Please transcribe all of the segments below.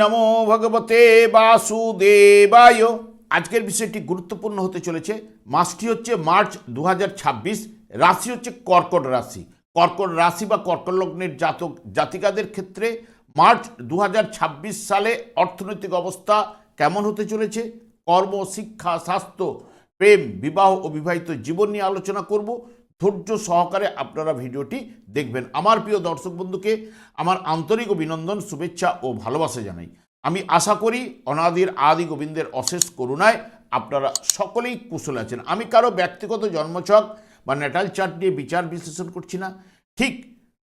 নমো ভগবতে বাসুদেবায়। আজকের বিষয়টি গুরুত্বপূর্ণ হতে চলেছে। মাসটি হচ্ছে মার্চ 2026। রাশি হচ্ছে কর্কট রাশি। কর্কট রাশি বা কর্কট লগ্নের জাতক জাতিকাদের ক্ষেত্রে মার্চ 2026 সালে অর্থনৈতিক অবস্থা কেমন হতে চলেছে, কর্ম, শিক্ষা, স্বাস্থ্য, প্রেম, বিবাহ ও বিবাহিত জীবন নিয়ে আলোচনা করব। ধৈর্য সহকারে আপনারা ভিডিওটি দেখবেন। আমার প্রিয় দর্শক বন্ধুকে আমার আন্তরিক অভিনন্দন, শুভেচ্ছা ও ভালোবাসা জানাই। আমি আশা করি অনাদির আদি গোবিন্দের অশেষ করুণায় আপনারা সকলেই কুশল আছেন। আমি কারো ব্যক্তিগত জন্মছক বা ন্যাটাল চার্ট নিয়ে বিচার বিশ্লেষণ করছি না। ঠিক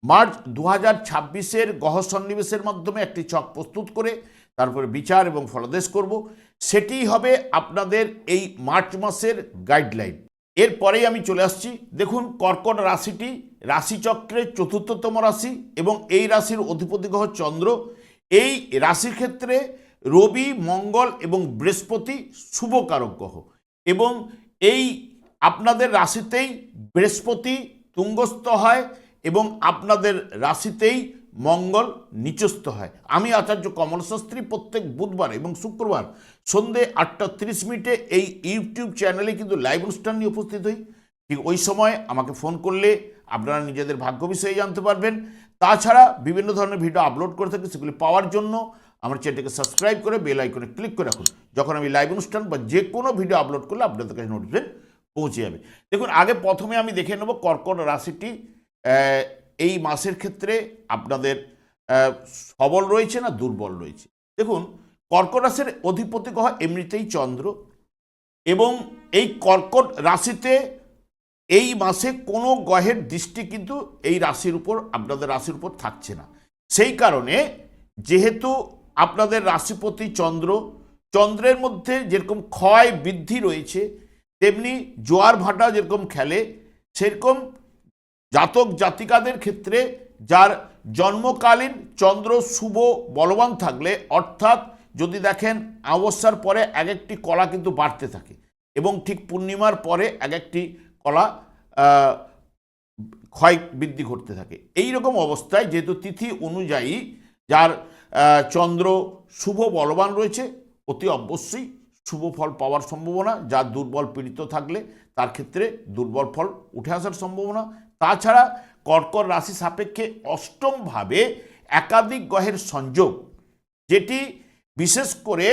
মার্চ 2026-এর গ্রহ সন্নিবেশের মাধ্যমে একটি ছক প্রস্তুত করে তারপরে বিচার এবং ফলাদেশ করব। সেটিই হবে আপনাদের এই মার্চ মাসের গাইডলাইন। এরপরেই আমি চলে আসছি। দেখুন, কর্কট রাশিটি রাশিচক্রের চতুর্থতম রাশি এবং এই রাশির অধিপতি গ্রহ চন্দ্র। এই রাশির ক্ষেত্রে রবি, মঙ্গল এবং বৃহস্পতি শুভকারক গ্রহ এবং এই আপনাদের রাশিতেই বৃহস্পতি তুঙ্গস্থ হয় এবং আপনাদের রাশিতেই মঙ্গল নিচস্থ হয়। আমি আচার্য কমল শাস্ত্রী প্রত্যেক বুধবার এবং শুক্রবার সন্ধে 8:30 এই ইউটিউব চ্যানেলে কিন্তু লাইভ অনুষ্ঠান নিয়ে উপস্থিত হই। ঠিক ওই সময় আমাকে ফোন করলে আপনারা নিজেদের ভাগ্য বিষয়ে জানতে পারবেন। তাছাড়া বিভিন্ন ধরনের ভিডিও আপলোড করে থাকি, সেগুলি পাওয়ার জন্য আমার চ্যানেলকে সাবস্ক্রাইব করে বেল আইকনে ক্লিক করে রাখুন। যখন আমি লাইভ অনুষ্ঠান বা যে কোনো ভিডিও আপলোড করলে আপনাদের কাছে নোটিফিকেশন পৌঁছে যাবে। দেখুন, আগে প্রথমে আমি দেখে নেব কর্কট রাশিটি এই মাসের ক্ষেত্রে আপনাদের সবল রয়েছে না দুর্বল রয়েছে। দেখুন, কর্কট রাশির অধিপতি গ্রহ এমনিতেই চন্দ্র এবং এই কর্কট রাশিতে এই মাসে কোনো গ্রহের দৃষ্টি কিন্তু এই রাশির উপর আপনাদের রাশির উপর থাকছে না। সেই কারণে যেহেতু আপনাদের রাশিপতি চন্দ্র, চন্দ্রের মধ্যে যেরকম ক্ষয় বৃদ্ধি রয়েছে তেমনি জোয়ার ভাটা যেরকম খেলে, সেরকম জাতক জাতিকাদের ক্ষেত্রে যার জন্মকালীন চন্দ্র শুভ বলবান থাকলে, অর্থাৎ যদি দেখেন অমাবস্যার পরে এক একটি কলা কিন্তু বাড়তে থাকে এবং ঠিক পূর্ণিমার পরে এক একটি কলা ক্ষয় বৃদ্ধি ঘটতে থাকে। এই রকম অবস্থায় যেহেতু তিথি অনুযায়ী যার চন্দ্র শুভ বলবান রয়েছে, অতি অবশ্যই শুভ ফল পাওয়ার সম্ভাবনা। যার দুর্বল পীড়িত থাকলে তার ক্ষেত্রে দুর্বল ফল উঠে আসার সম্ভাবনা। তাছাড়া কর্কট রাশি সাপেক্ষে অষ্টমভাবে একাধিক গ্রহের সংযোগ, যেটি বিশেষ করে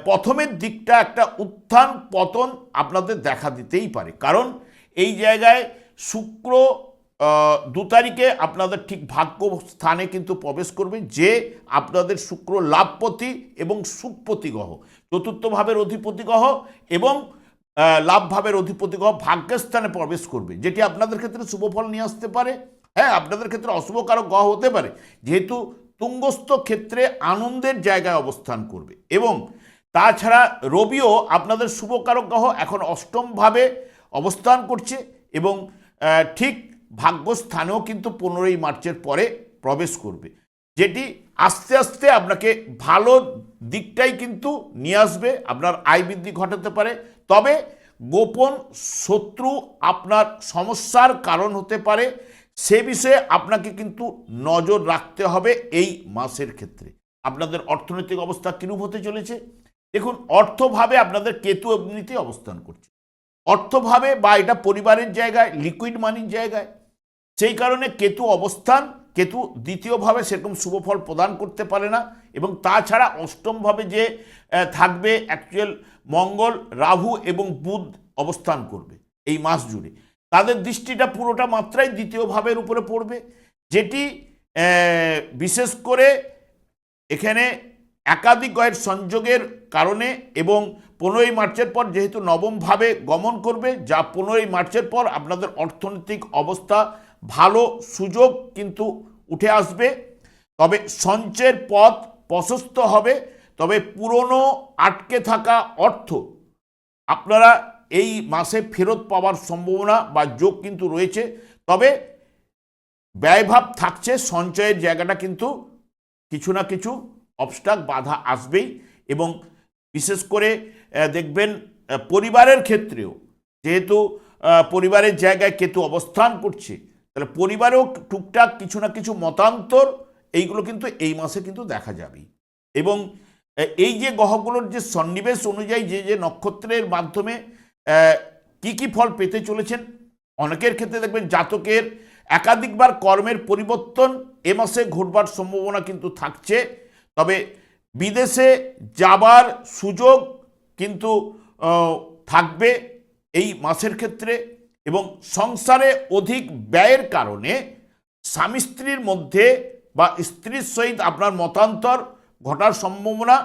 প্রথমের দিকটা একটা উত্থান পতন আপনাদের দেখা দিতেই পারে। কারণ এই জায়গায় শুক্র 2 তারিখে আপনাদের ঠিক ভাগ্য স্থানে কিন্তু প্রবেশ করবে, যে আপনাদের শুক্র লাভপতি এবং সুখপতি গ্রহ, চতুর্থ ভাবের অধিপতি গ্রহ এবং লাভ ভাবের অধিপতি গ্রহ ভাগ্যের স্থানে প্রবেশ করবে, যেটি আপনাদের ক্ষেত্রে শুভফল নিয়ে আসতে পারে। হ্যাঁ, আপনাদের ক্ষেত্রে অশুভকারক গ্রহ হতে পারে, যেহেতু তুঙ্গস্থ ক্ষেত্রে আনন্দের জায়গায় অবস্থান করবে। এবং তাছাড়া রবিও আপনাদের শুভকারক গ্রহ এখন অষ্টমভাবে অবস্থান করছে এবং ঠিক ভাগ্যস্থানেও কিন্তু 15ই মার্চের পরে প্রবেশ করবে, যেটি আস্তে আস্তে আপনাকে ভালো দিকটাই কিন্তু নিয়ে আসবে। আপনার আয় বৃদ্ধি ঘটাতে পারে, তবে গোপন শত্রু আপনার সমস্যার কারণ হতে পারে। সে বিষয়ে আপনাকে কিন্তু নজর রাখতে হবে এই মাসের ক্ষেত্রে। আপনাদের অর্থনৈতিক অবস্থা কিরূপ হতে চলেছে? দেখুন, অর্থভাবে আপনাদের কেতু এমনিতেই অবস্থান করছে। অর্থভাবে বা এটা পরিবারের জায়গায়, লিকুইড মানির জায়গায়, সেই কারণে কেতু অবস্থান, কেতু দ্বিতীয়ভাবে সেরকম শুভফল প্রদান করতে পারে না। এবং তাছাড়া অষ্টমভাবে যে থাকবে অ্যাকচুয়াল মঙ্গল, রাহু এবং বুধ অবস্থান করবে এই মাস জুড়ে, তাদের দৃষ্টিটা পুরোটা মাত্রায় দ্বিতীয় ভাবের উপরে পড়বে, যেটি বিশেষ করে এখানে একাধিক গ্রহের সংযোগের কারণে এবং 15ই মার্চের পর যেহেতু নবমভাবে গমন করবে, যা 15ই মার্চের পর আপনাদের অর্থনৈতিক অবস্থা ভালো সুযোগ কিন্তু উঠে আসবে। তবে সঞ্চয়ের পথ প্রশস্ত হবে, তবে পুরনো আটকে থাকা অর্থ আপনারা এই মাসে ফেরত পাওয়ার সম্ভাবনা বা যোগ কিন্তু রয়েছে। তবে ব্যয়ভাব থাকছে, সঞ্চয়ের জায়গাটা কিন্তু কিছু না কিছু অবস্ট্রাক বাধা আসবেই। এবং বিশেষ করে দেখবেন পরিবারের ক্ষেত্রেও, যেহেতু পরিবারের জায়গায় কেতু অবস্থান করছে, তাহলে পরিবারেও টুকটাক কিছু না কিছু মতান্তর এইগুলো কিন্তু এই মাসে কিন্তু দেখা যাবেই। এবং এই যে গ্রহগুলোর যে সন্নিবেশ অনুযায়ী যে যে নক্ষত্রের মাধ্যমে কি কি ফল পেতে চলেছেন, অনেকের ক্ষেত্রে দেখবেন জাতকের একাধিকবার কর্মের পরিবর্তন এ মাসে ঘটবার সম্ভাবনা কিন্তু থাকছে। তবে বিদেশে যাবার সুযোগ কিন্তু থাকবে এই মাসের ক্ষেত্রে, এবং সংসারে অধিক ব্যয়ের কারণে স্বামী স্ত্রীর মধ্যে বা স্ত্রীর সহিত আপনার মতান্তর ঘটার সম্ভাবনা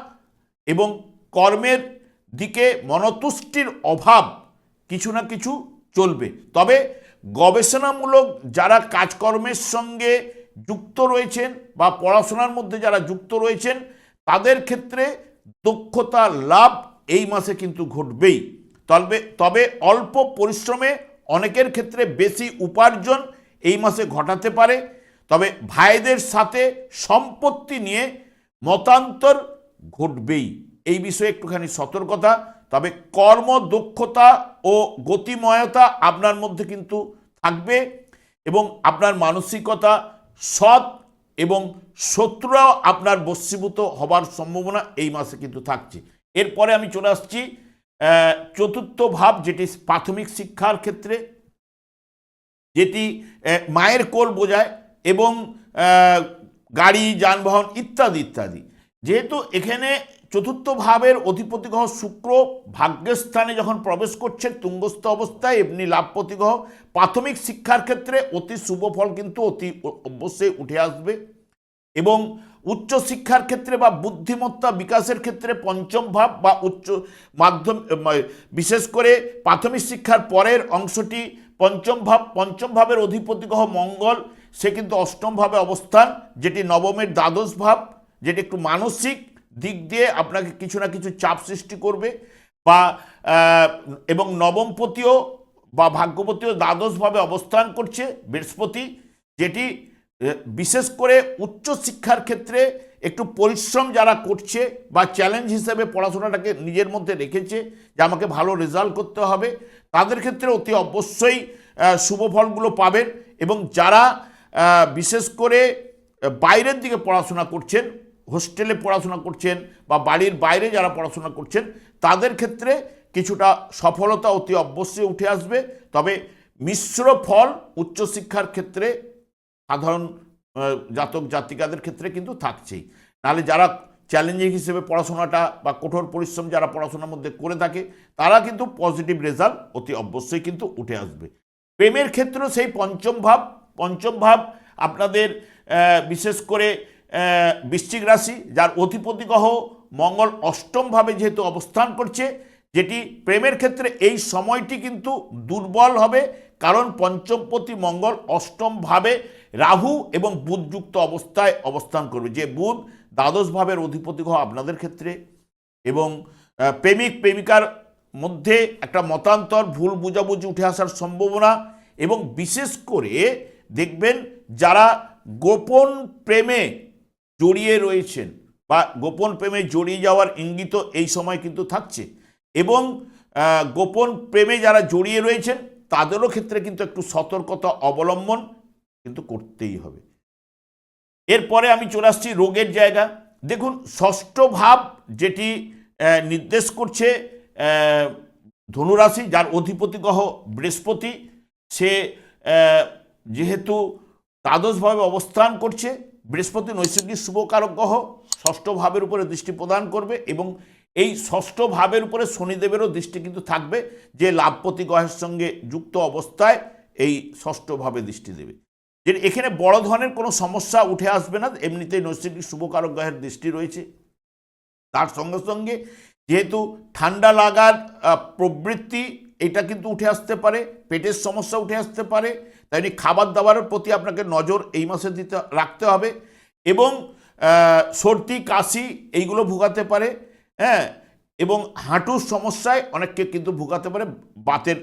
এবং কর্মের দিকে মনতুষ্টির অভাব কিছু না কিছু চলবে। তবে গবেষণামূলক যারা কাজকর্মের সঙ্গে যুক্ত রয়েছেন বা পড়াশোনার মধ্যে যারা যুক্ত রয়েছেন তাদের ক্ষেত্রে দক্ষতা লাভ এই মাসে কিন্তু ঘটবেই। তবে অল্প পরিশ্রমে অনেকের ক্ষেত্রে বেশি উপার্জন এই মাসে ঘটাতে পারে। তবে ভাইদের সাথে সম্পত্তি নিয়ে মতান্তর ঘটবেই, এই বিষয়ে একটুখানি সতর্কতা। তবে কর্মদক্ষতা ও গতিময়তা আপনার মধ্যে কিন্তু থাকবে এবং আপনার মানসিকতা সৎ এবং শত্রুরাও আপনার বশীভূত হবার সম্ভাবনা এই মাসে কিন্তু থাকছে। এরপরে আমি চলে আসছি চতুর্থ ভাব, যেটি প্রাথমিক শিক্ষার ক্ষেত্রে, যেটি মায়ের কোল বোঝায় এবং গাড়ি যানবাহন ইত্যাদি ইত্যাদি। যেহেতু এখানে চতুর্থ ভাবের অধিপতি গ্রহ শুক্র ভাগ্যস্থানে যখন প্রবেশ করছে তুঙ্গস্থ অবস্থায়, এমনি লাভপতি গ্রহ প্রাথমিক শিক্ষার ক্ষেত্রে অতি শুভ ফল কিন্তু অতি অবশ্যই উঠে আসবে। এবং উচ্চ শিক্ষার ক্ষেত্রে বা বুদ্ধিমত্তা বিকাশের ক্ষেত্রে পঞ্চম ভাব বা উচ্চ মাধ্যম, বিশেষ করে প্রাথমিক শিক্ষার পরের অংশটি পঞ্চম ভাবের অধিপতি গ্রহ মঙ্গল, সে কিন্তু অষ্টম ভাবে অবস্থান, যেটি নবমের দ্বাদশ ভাব, যেটি একটু মানসিক দিক দিয়ে আপনাকে কিছু না কিছু চাপ সৃষ্টি করবে। বা এবং নবমপতিও বা ভাগ্যপতিও দ্বাদশভাবে অবস্থান করছে বৃহস্পতি, যেটি বিশেষ করে উচ্চ শিক্ষার ক্ষেত্রে একটু পরিশ্রম যারা করছে বা চ্যালেঞ্জ হিসেবে পড়াশোনাটাকে নিজের মধ্যে রেখেছে যে আমাকে ভালো রেজাল্ট করতে হবে, তাদের ক্ষেত্রে অতি অবশ্যই শুভ ফলগুলো পাবেন। এবং যারা বিশেষ করে বাইরের দিকে পড়াশোনা করছেন, হোস্টেলে পড়াশোনা করছেন বা বাড়ির বাইরে যারা পড়াশোনা করছেন, তাদের ক্ষেত্রে কিছুটা সফলতা অতি অবশ্যই উঠে আসবে। তবে মিশ্র ফল উচ্চশিক্ষার ক্ষেত্রে সাধারণ জাতক জাতিকাদের ক্ষেত্রে কিন্তু থাকছেই। নাহলে যারা চ্যালেঞ্জিং হিসেবে পড়াশোনাটা বা কঠোর পরিশ্রম যারা পড়াশোনার মধ্যে করে থাকে, তারা কিন্তু পজিটিভ রেজাল্ট অতি অবশ্যই কিন্তু উঠে আসবে। প্রেমের ক্ষেত্রেও সেই পঞ্চম ভাব আপনাদের বিশেষ করে বৃশ্চিক রাশি, যার অধিপতি গ্রহ মঙ্গল অষ্টমভাবে যেহেতু অবস্থান করছে, যেটি প্রেমের ক্ষেত্রে এই সময়টি কিন্তু দুর্বল হবে, কারণ পঞ্চমপতি মঙ্গল অষ্টমভাবে রাহু এবং বুধযুক্ত অবস্থায় অবস্থান করবে, যে বুধ দ্বাদশ ভাবের অধিপতি গ্রহ আপনাদের ক্ষেত্রে। এবং প্রেমিক প্রেমিকার মধ্যে একটা মতান্তর, ভুল বুঝাবুঝি উঠে আসার সম্ভাবনা। এবং বিশেষ করে দেখবেন যারা গোপন প্রেমে জড়িয়ে রয়েছেন বা গোপন প্রেমে জড়িয়ে যাওয়ার ইঙ্গিত এই সময় কিন্তু থাকছে, এবং গোপন প্রেমে যারা জড়িয়ে রয়েছেন তাদেরও ক্ষেত্রে কিন্তু একটু সতর্কতা অবলম্বন কিন্তু করতেই হবে। এরপরে আমি চলে আসছি রোগের জায়গা। দেখুন, ষষ্ঠ ভাব যেটি নির্দেশ করছে ধনুরাশি, যার অধিপতি গ্রহ বৃহস্পতি, সে যেহেতু দ্বাদশভাবে অবস্থান করছে, বৃহস্পতি নৈসর্গিক শুভকারক গ্রহ, ষষ্ঠ ভাবের উপরে দৃষ্টি প্রদান করবে। এবং এই ষষ্ঠ ভাবের উপরে শনিদেবেরও দৃষ্টি কিন্তু থাকবে, যে লাভপতি গ্রহের সঙ্গে যুক্ত অবস্থায় এই ষষ্ঠ ভাবে দৃষ্টি দেবে। যে এখানে বড় ধরনের কোনো সমস্যা উঠে আসবে না, এমনিতেই নৈসর্গিক শুভকারক গ্রহের দৃষ্টি রয়েছে। তার সঙ্গে সঙ্গে যেহেতু ঠান্ডা লাগার প্রবৃত্তি এটা কিন্তু উঠে আসতে পারে, পেটের সমস্যা উঠে আসতে পারে, তাই খাবার দাবারের প্রতি আপনাকে নজর এই মাসে রাখতে হবে। এবং সর্দি কাশি এইগুলো ভোগাতে পারে, হ্যাঁ, এবং হাঁটুর সমস্যায় অনেককে কিন্তু ভোগাতে পারে, বাতের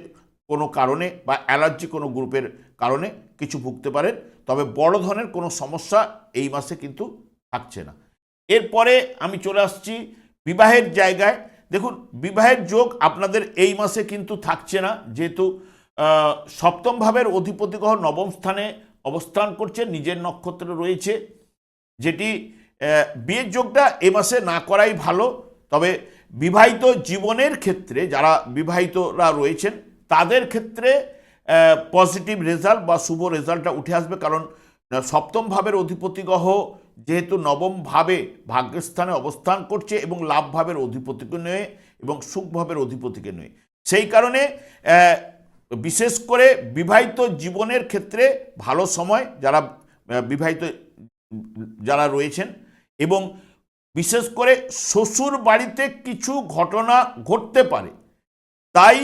কোনো কারণে বা অ্যালার্জি কোনো গ্রুপের কারণে কিছু ভুগতে পারেন। তবে বড় ধরনের কোনো সমস্যা এই মাসে কিন্তু থাকছে না। এরপরে আমি চলে আসছি বিবাহের জায়গায়। দেখুন, বিবাহের যোগ আপনাদের এই মাসে কিন্তু থাকছে না, যেহেতু সপ্তম ভাবের অধিপতি গ্রহ নবম স্থানে অবস্থান করছে, নিজের নক্ষত্রে রয়েছে, যেটি বিয়ের যোগটা এ মাসে না করাই ভালো। তবে বিবাহিত জীবনের ক্ষেত্রে যারা বিবাহিতরা রয়েছেন তাদের ক্ষেত্রে পজিটিভ রেজাল্ট বা শুভ রেজাল্টটা উঠে আসবে। কারণ সপ্তম ভাবের অধিপতি গ্রহ যেহেতু নবম ভাবে ভাগ্যস্থানে অবস্থান করছে এবং লাভ ভাবের অধিপতিকে নিয়ে এবং সুখ ভাবের অধিপতিকে নিয়ে, সেই কারণে বিশেষ করে বিবাহিত জীবনের ক্ষেত্রে ভালো সময় যারা বিবাহিত যারা রয়েছেন। এবং বিশেষ করে শ্বশুর বাড়িতে কিছু ঘটনা ঘটতে পারে, তাই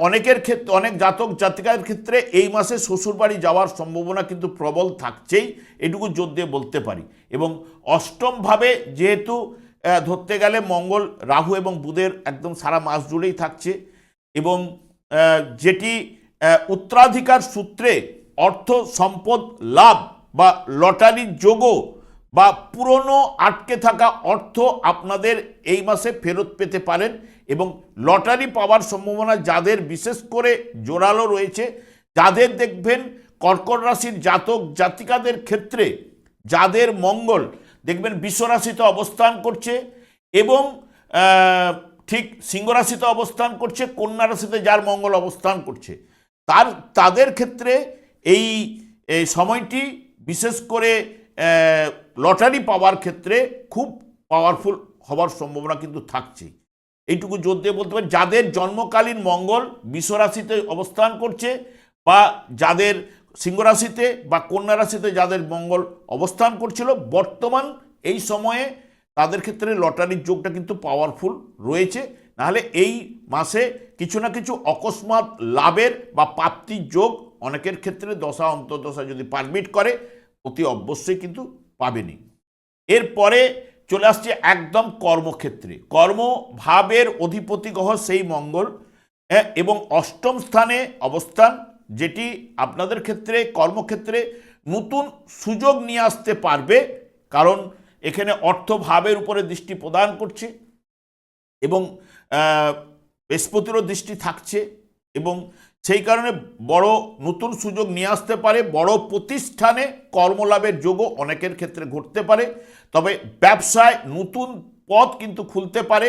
অনেকের ক্ষেত্রে অনেক জাতক জাতিকার ক্ষেত্রে এই মাসে শ্বশুর বাড়ি যাওয়ার সম্ভাবনা কিন্তু প্রবল থাকছেই, এটুকু জোর দিয়ে বলতে পারি। এবং অষ্টমভাবে যেহেতু ধরতে গেলে মঙ্গল, রাহু এবং বুধের একদম সারা মাস জুড়েই থাকছে এবং যেটি উত্তরাধিকার সূত্রে অর্থ সম্পদ লাভ বা লটারির যোগও বা পুরনো আটকে থাকা অর্থ আপনাদের এই মাসে ফেরত পেতে পারেন। এবং লটারি পাওয়ার সম্ভাবনা যাদের বিশেষ করে জোরালো রয়েছে, যাদের দেখবেন কর্কট রাশির জাতক জাতিকাদের ক্ষেত্রে যাদের মঙ্গল দেখবেন বৃষ রাশিতে অবস্থান করছে এবং ঠিক সিংহ রাশিতে অবস্থান করছে, কন্যা রাশিতে যার মঙ্গল অবস্থান করছে, তাদের ক্ষেত্রে এই সময়টি বিশেষ করে লটারি পাওয়ার ক্ষেত্রে খুব পাওয়ারফুল হওয়ার সম্ভাবনা কিন্তু থাকছে। এইটুকু জোর দিয়ে বলতে পারি যাদের জন্মকালীন মঙ্গল বৃষ রাশিতে অবস্থান করছে বা যাদের সিংহ রাশিতে বা কন্যা রাশিতে যাদের মঙ্গল অবস্থান করছিল, বর্তমান এই সময়ে তাদের ক্ষেত্রে লটারির যোগটা কিন্তু পাওয়ারফুল রয়েছে। নাহলে এই মাসে কিছু না কিছু অকস্মাৎ লাভের বা প্রাপ্তির যোগ অনেকের ক্ষেত্রে দশা অন্তর্দশা যদি পারমিট করে অতি অবশ্যই কিন্তু পাবেনই। এরপরে চলে আসছে একদম কর্মক্ষেত্রে। কর্মভাবের অধিপতি গ্রহ সেই মঙ্গল এবং অষ্টম স্থানে অবস্থান, যেটি আপনাদের ক্ষেত্রে কর্মক্ষেত্রে নতুন সুযোগ নিয়ে আসতে পারবে। কারণ এখানে অর্থভাবের উপরে দৃষ্টি প্রদান করছে এবং বৃহস্পতিরও দৃষ্টি থাকছে এবং সেই কারণে বড় নতুন সুযোগ নিয়ে আসতে পারে। বড় প্রতিষ্ঠানে কর্মলাভের যোগও অনেকের ক্ষেত্রে ঘটতে পারে। তবে ব্যবসায় নতুন পথ কিন্তু খুলতে পারে।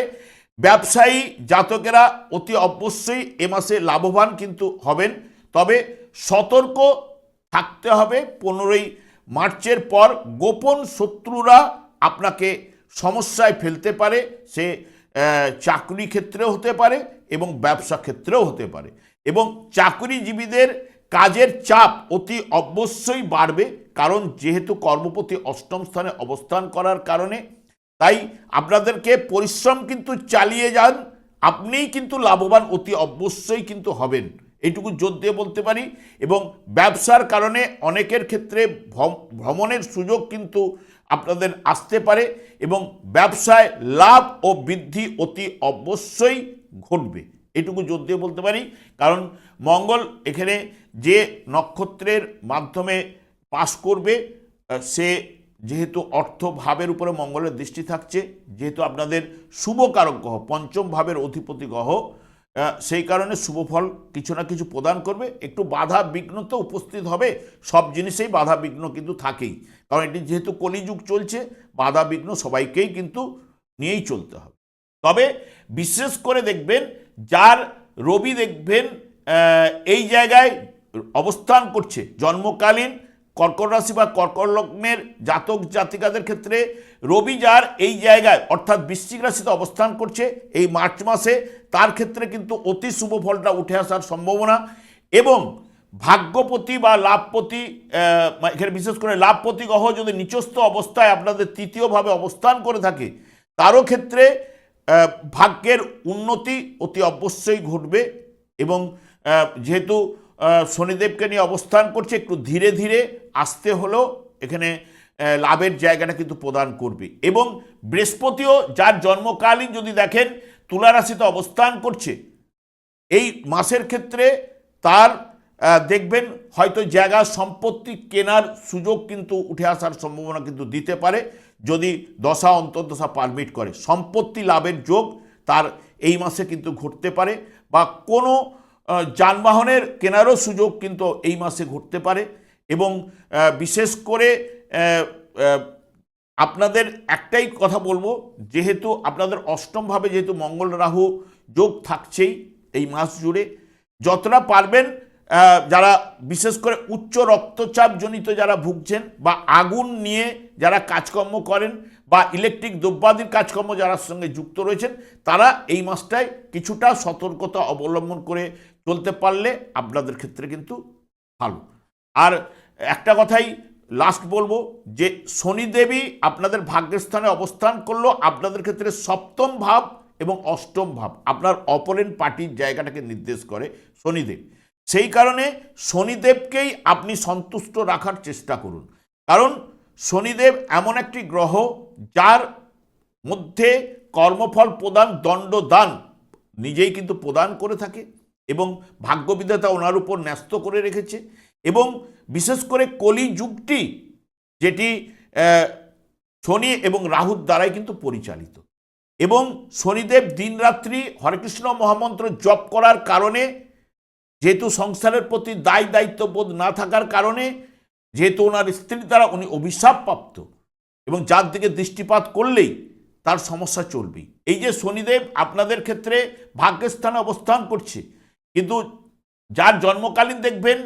ব্যবসায়ী জাতকেরা অতি অবশ্যই এ মাসে লাভবান কিন্তু হবেন। তবে সতর্ক থাকতে হবে, 15ই মার্চের পর গোপন শত্রুরা আপনাকে সমস্যায় ফেলতে পারে। সে চাকরি ক্ষেত্রেও হতে পারে এবং ব্যবসা ক্ষেত্রেও হতে পারে। এবং চাকরিজীবীদের কাজের চাপ অতি অবশ্যই বাড়বে, কারণ যেহেতু কর্মপতি অষ্টম স্থানে অবস্থান করার কারণে। তাই আপনাদেরকে পরিশ্রম কিন্তু চালিয়ে যান, আপনিই কিন্তু লাভবান অতি অবশ্যই কিন্তু হবেন, এইটুকু জোর দিয়ে বলতে পারি। এবং ব্যবসার কারণে অনেকের ক্ষেত্রে ভ্রমণের সুযোগ কিন্তু আপনাদের আসতে পারে এবং ব্যবসায় লাভ ও বৃদ্ধি অতি অবশ্যই ঘটবে, এটুকু জোর দিয়ে বলতে পারি। কারণ মঙ্গল এখানে যে নক্ষত্রের মাধ্যমে পাস করবে, সে যেহেতু অর্থ ভাবের উপরে মঙ্গলের দৃষ্টি থাকছে, যেহেতু আপনাদের শুভকারক গ্রহ, পঞ্চম ভাবের অধিপতি গ্রহ, সেই কারণে শুভ ফল কিছু না কিছু প্রদান করবে। একটু বাধা বিঘ্ন তো উপস্থিত হবে, সব জিনিসেই বাধা বিঘ্ন কিন্তু থাকেই, কারণ এটি যেহেতু কলিযুগ চলছে, বাধা বিঘ্ন সবাইকেই কিন্তু নিয়েই চলতে হবে। তবে বিশেষ করে দেখবেন যার রবি দেখবেন এই জায়গায় অবস্থান করছে, জন্মকালীন কর্কট রাশি বা কর্কট লগ্নের জাতক জাতিকাদের ক্ষেত্রে রবি যার এই জায়গায় অর্থাৎ বৃশ্চিক রাশিতে অবস্থান করছে এই মার্চ মাসে, তার ক্ষেত্রে কিন্তু অতি শুভ ফলটা উঠে আসার সম্ভাবনা। এবং ভাগ্যপতি বা লাভপতি, এখানে বিশেষ করে লাভপতি গ্রহ যদি নিচস্থ অবস্থায় আপনাদের তৃতীয়ভাবে অবস্থান করে থাকে, তারও ক্ষেত্রে ভাগ্যের উন্নতি অতি অবশ্যই ঘটবে। এবং যেহেতু শনিদেবকে নিয়ে অবস্থান করছে, একটু ধীরে ধীরে আসতে হলেও এখানে লাভের জায়গাটা কিন্তু প্রদান করবে। এবং বৃহস্পতিও যার জন্মকালীন যদি দেখেন তুলা রাশিতে অবস্থান করছে, এই মাসের ক্ষেত্রে তার দেখবেন হয়তো জায়গা সম্পত্তি কেনার সুযোগ কিন্তু উঠে আসার সম্ভাবনা কিন্তু দিতে পারে, যদি দশা অন্তর্দশা পারমিট করে। সম্পত্তি লাভের যোগ তার এই মাসে কিন্তু ঘটতে পারে, বা কোনো যানবাহনের কেনারও সুযোগ কিন্তু এই মাসে ঘটতে পারে। এবং বিশেষ করে আপনাদের একটাই কথা বলবো, যেহেতু আপনাদের অষ্টমভাবে যেহেতু মঙ্গল রাহু যোগ থাকছেই এই মাস জুড়ে, যতটা পারবেন যারা বিশেষ করে উচ্চ রক্তচাপ জনিত যারা ভুগছেন বা আগুন নিয়ে যারা কাজকর্ম করেন বা ইলেকট্রিক দ্রব্যাদির কাজকর্ম যারা সঙ্গে যুক্ত রয়েছেন, তারা এই মাসটায় কিছুটা সতর্কতা অবলম্বন করে চলতে পারলে আপনাদের ক্ষেত্রে কিন্তু ভালো। আর একটা কথাই লাস্ট বলবো যে শনিদেবী আপনাদের ভাগ্যের স্থানে অবস্থান করলো আপনাদের ক্ষেত্রে সপ্তম ভাব এবং অষ্টম ভাব, আপনার অপোনেন্ট পার্টির জায়গাটাকে নির্দেশ করে শনিদেব। সেই কারণে শনিদেবকেই আপনি সন্তুষ্ট রাখার চেষ্টা করুন, কারণ শনিদেব এমন একটি গ্রহ যার মধ্যে কর্মফল প্রদান, দণ্ডদান নিজেই কিন্তু প্রদান করে থাকে এবং ভাগ্যবিধাতা ওনার উপর ন্যস্ত করে রেখেছে। এবং বিশেষ করে কলিযুগটি যেটি শনি এবং রাহুর দ্বারাই কিন্তু পরিচালিত, এবং শনিদেব দিনরাত্রি হরেকৃষ্ণ মহামন্ত্র জপ করার কারণে, যেহেতু সংসারের প্রতি দায় দায়িত্ববোধ না থাকার কারণে, যেহেতু ওনার স্ত্রীর দ্বারা উনি অভিশাপপ্রাপ্ত এবং যার দিকে দৃষ্টিপাত করলেই তার সমস্যা চলবেই। এই যে শনিদেব আপনাদের ক্ষেত্রে ভাগ্যের স্থানে অবস্থান করছে, কিন্তু যার জন্মকালীন দেখবেন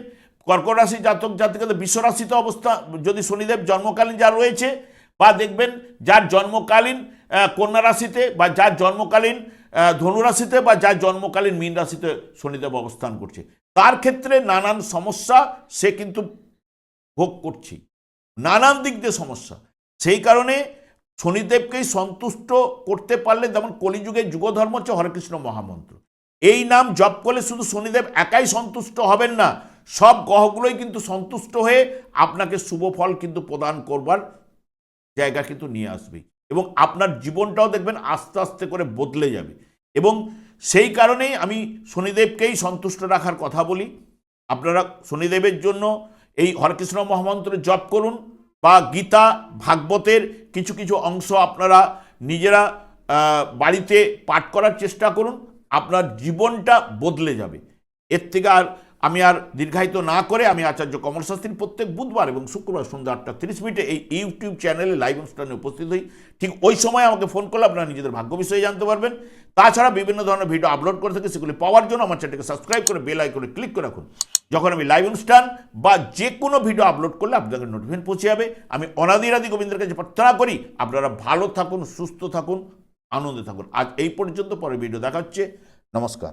কর্কট রাশি জাতক জাতিকাদের বিশ্বরাশিতে অবস্থা যদি শনিদেব জন্মকালীন যা রয়েছে, বা দেখবেন যার জন্মকালীন কন্যা রাশিতে বা যার জন্মকালীন ধনুরাশিতে বা যার জন্মকালীন মীন রাশিতে শনিদেব অবস্থান করছে, তার ক্ষেত্রে নানান সমস্যা সে কিন্তু ভোগ করছে, নানান দিক দিয়ে সমস্যা। সেই কারণে শনিদেবকেই সন্তুষ্ট করতে পারলে, যেমন কলিযুগের যুগধর্ম হচ্ছে হরেকৃষ্ণ মহামন্ত্র, এই নাম জপ করলে শুধু শনিদেব একাই সন্তুষ্ট হবেন না, সব গ্রহগুলোই কিন্তু সন্তুষ্ট হয়ে আপনাকে শুভ ফল কিন্তু প্রদান করবার জায়গা কিন্তু নিয়ে আসবে, এবং আপনার জীবনটাও দেখবেন আস্তে আস্তে করে বদলে যাবে। এবং সেই কারণেই আমি শনিদেবকেই সন্তুষ্ট রাখার কথা বলি। আপনারা শনিদেবের জন্য এই হরেকৃষ্ণ মহামন্ত্র জপ করুন, বা গীতা ভাগবতের কিছু কিছু অংশ আপনারা নিজেরা বাড়িতে পাঠ করার চেষ্টা করুন, আপনার জীবনটা বদলে যাবে। এর থেকে আমি আর দীর্ঘায়িত না করে, আমি আচার্য কমল শাস্ত্রী প্রত্যেক বুধবার এবং শুক্রবার সন্ধ্যা 8:30 এই ইউটিউব চ্যানেলে লাইভ অনুষ্ঠানে উপস্থিত হই। ঠিক ওই সময় আমাকে ফোন করলে আপনারা নিজেদের ভাগ্য বিষয়ে জানতে পারবেন। তাছাড়া বিভিন্ন ধরনের ভিডিও আপলোড করে থাকি, সেগুলি পাওয়ার জন্য আমার চ্যানেলকে সাবস্ক্রাইব করে বেল আইকনে ক্লিক করে রাখুন। যখন আমি লাইভ অনুষ্ঠান বা যে কোনো ভিডিও আপলোড করলে আপনাদের নোটিফিকেশন পৌঁছে যাবে। আমি অনাদিরাদি গোবিন্দের কাছে প্রার্থনা করি আপনারা ভালো থাকুন, সুস্থ থাকুন, আনন্দে থাকুন। আজ এই পর্যন্ত, পরে ভিডিও দেখা হচ্ছে। নমস্কার।